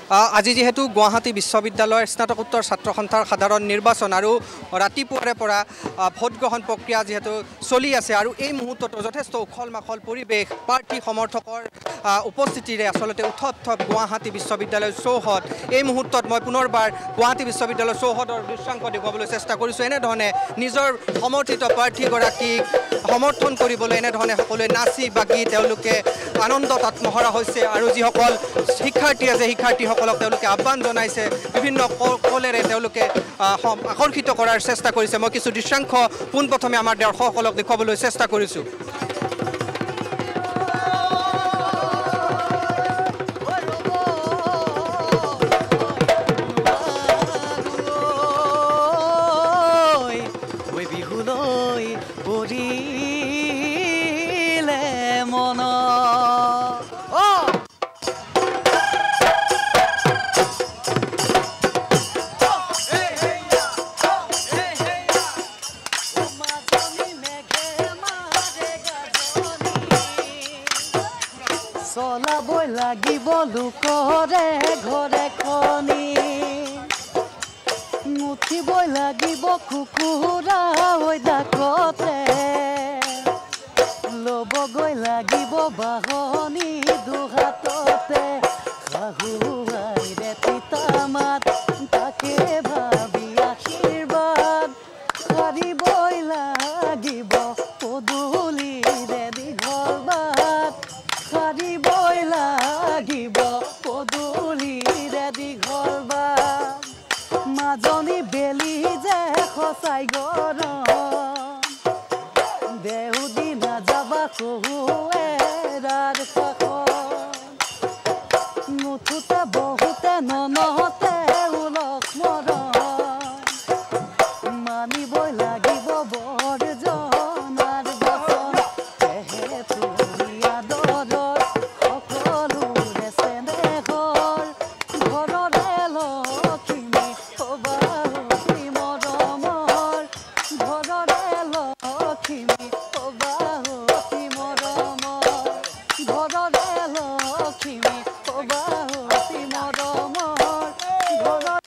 আজি যেহেতু গুৱাহাটী বিশ্ববিদ্যালয়ৰ স্নাতকোত্তৰ ছাত্ৰ সন্থাৰ সাধাৰণ নিৰ্বাচন আৰু ৰাতিপুৱাৰে পৰা ভোট গ্ৰহণ প্ৰক্ৰিয়া যেহেতু চলি আছে আৰু এই মুহূৰ্তত যথেষ্ট উখল মাখল পৰিৱেশ প্ৰাৰ্থী সমৰ্থকৰ উপস্থিতিৰে আচলতে উথপ গুৱাহাটী বিশ্ববিদ্যালয়ৰ চৌহদ এই মুহূৰ্তত মই পুনৰবাৰ গুৱাহাটী বিশ্ববিদ্যালয়ৰ চৌহদৰ দৃশ্যাংশ দেখুৱাবলৈ চেষ্টা কৰিছোঁ এনেধৰণে নিজৰ সমৰ্থিত প্ৰাৰ্থীগৰাকীক সমৰ্থন কৰিবলৈ এনেধৰণে সকলোৱে নাচি বাগি তেওঁলোকে আনন্দত আত্মহাৰা হৈছে আৰু যিসকল শিক্ষাৰ্থী আছে শিক্ষাৰ্থীসকলক তেওঁলোকে আহ্বান জনাইছে বিভিন্ন কলেৰে তেওঁলোকে আকৰ্ষিত কৰাৰ চেষ্টা কৰিছে মই কিছু দৃশ্যাংশ পোনপ্ৰথমে আমাৰ দৰ্শকসকলক দেখুৱাবলৈ চেষ্টা কৰিছোঁ লাগিব লোকৰে ঘৰে খনি মুঠিবই লাগিব কুকুৰা হৈ ডাকতে ল'বগৈ লাগিব বাহনি দুহাততে শাহুৱাইৰে তিতামাত তাকে ভাবি আশীৰ্বাদ সাৰিবই লাগিব পদূলিৰে দীঘল বাট সাৰিবই লাগিব পদূলিৰে দীঘল বাট মাজনী বেলি যে সঁচাই গৰম দেউদি নাযাবা কহুৱেৰাৰ কাষত মুঠোতে বহুতে ননহতে উলক মৰম মানিবই লাগিব বৰজনাৰ বাচন তুমি আদৰত সকলোৰে চেনেহৰ ঘৰৰে লখিমী সবাহী মৰমৰ ঘৰৰে লখিমী সবাহী মৰমৰ ঘৰৰে লখিমী সবাহী মৰমৰ ঘৰৰ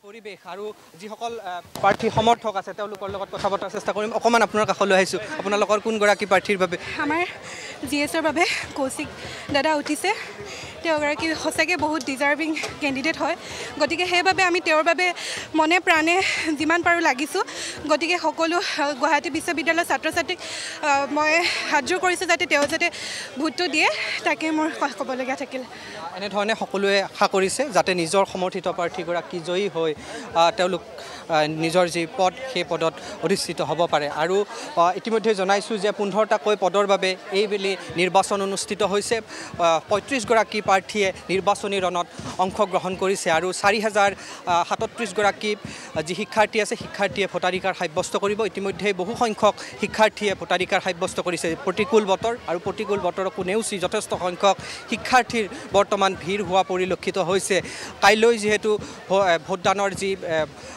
পৰিৱেশ আৰু যিসকল প্ৰাৰ্থী সমৰ্থক আছে তেওঁলোকৰ লগত কথা পতাৰ চেষ্টা কৰিম অকণমান আপোনাৰ কাষলৈ আহিছোঁ আপোনালোকৰ কোনগৰাকী প্ৰাৰ্থীৰ বাবে আমাৰ জিএছৰ বাবে কৌশিক দাদা উঠিছে তেওঁগৰাকী সঁচাকৈ বহুত ডিজাৰ্ভিং কেণ্ডিডেট হয় গতিকে সেইবাবে আমি তেওঁৰ বাবে মনে প্ৰাণে যিমান পাৰোঁ লাগিছোঁ গতিকে সকলো গুৱাহাটী বিশ্ববিদ্যালয়ৰ ছাত্ৰ ছাত্ৰীক মই হাতযোৰ কৰিছোঁ যাতে তেওঁ যাতে ভোটটো দিয়ে তাকে মোৰ ক'বলগীয়া থাকিল এনেধৰণে সকলোৱে আশা কৰিছে যাতে নিজৰ সমৰ্থিত প্ৰাৰ্থীগৰাকী জয়ী হৈ তেওঁলোক নিজৰ যি পদ সেই পদত অধিষ্ঠিত হ'ব পাৰে আৰু ইতিমধ্যে জনাইছোঁ যে 15টাকৈ পদৰ বাবে এইবেলি নিৰ্বাচন অনুষ্ঠিত হৈছে 35গৰাকী প্ৰাৰ্থীয়ে নিৰ্বাচনী ৰণত অংশগ্ৰহণ কৰিছে আৰু 4037গৰাকী যি শিক্ষাৰ্থী আছে শিক্ষাৰ্থীয়ে ভোটাধিকাৰ সাব্যস্ত কৰিব ইতিমধ্যে বহু সংখ্যক শিক্ষাৰ্থীয়ে ভোটাধিকাৰ সাব্যস্ত কৰিছে প্ৰতিকূল বতৰ আৰু প্ৰতিকূল বতৰকো নেওচি যথেষ্ট সংখ্যক শিক্ষাৰ্থীৰ বৰ্তমান ভিৰ হোৱা পৰিলক্ষিত হৈছে কাইলৈ যিহেতু ভোটদানৰ যি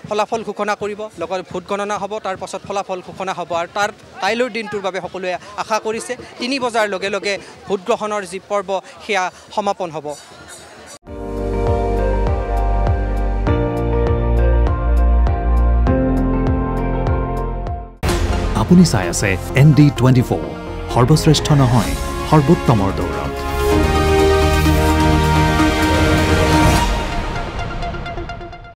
ফলাফল ঘোষণা কৰিব লগত ভোট গণনা হ'ব তাৰ পাছত ফলাফল ঘোষণা হ'ব আৰু তাৰ কাইলৈৰ দিনটোৰ বাবে সকলোৱে আশা কৰিছে 3 বজাৰ লগে লগে ভোট গ্ৰহণৰ যি পৰ্ব সেয়া সমাপন হ'ব আপুনি চাই আছে ND24 সৰ্বশ্ৰেষ্ঠ নহয় সৰ্বোত্তমৰ দৌৰত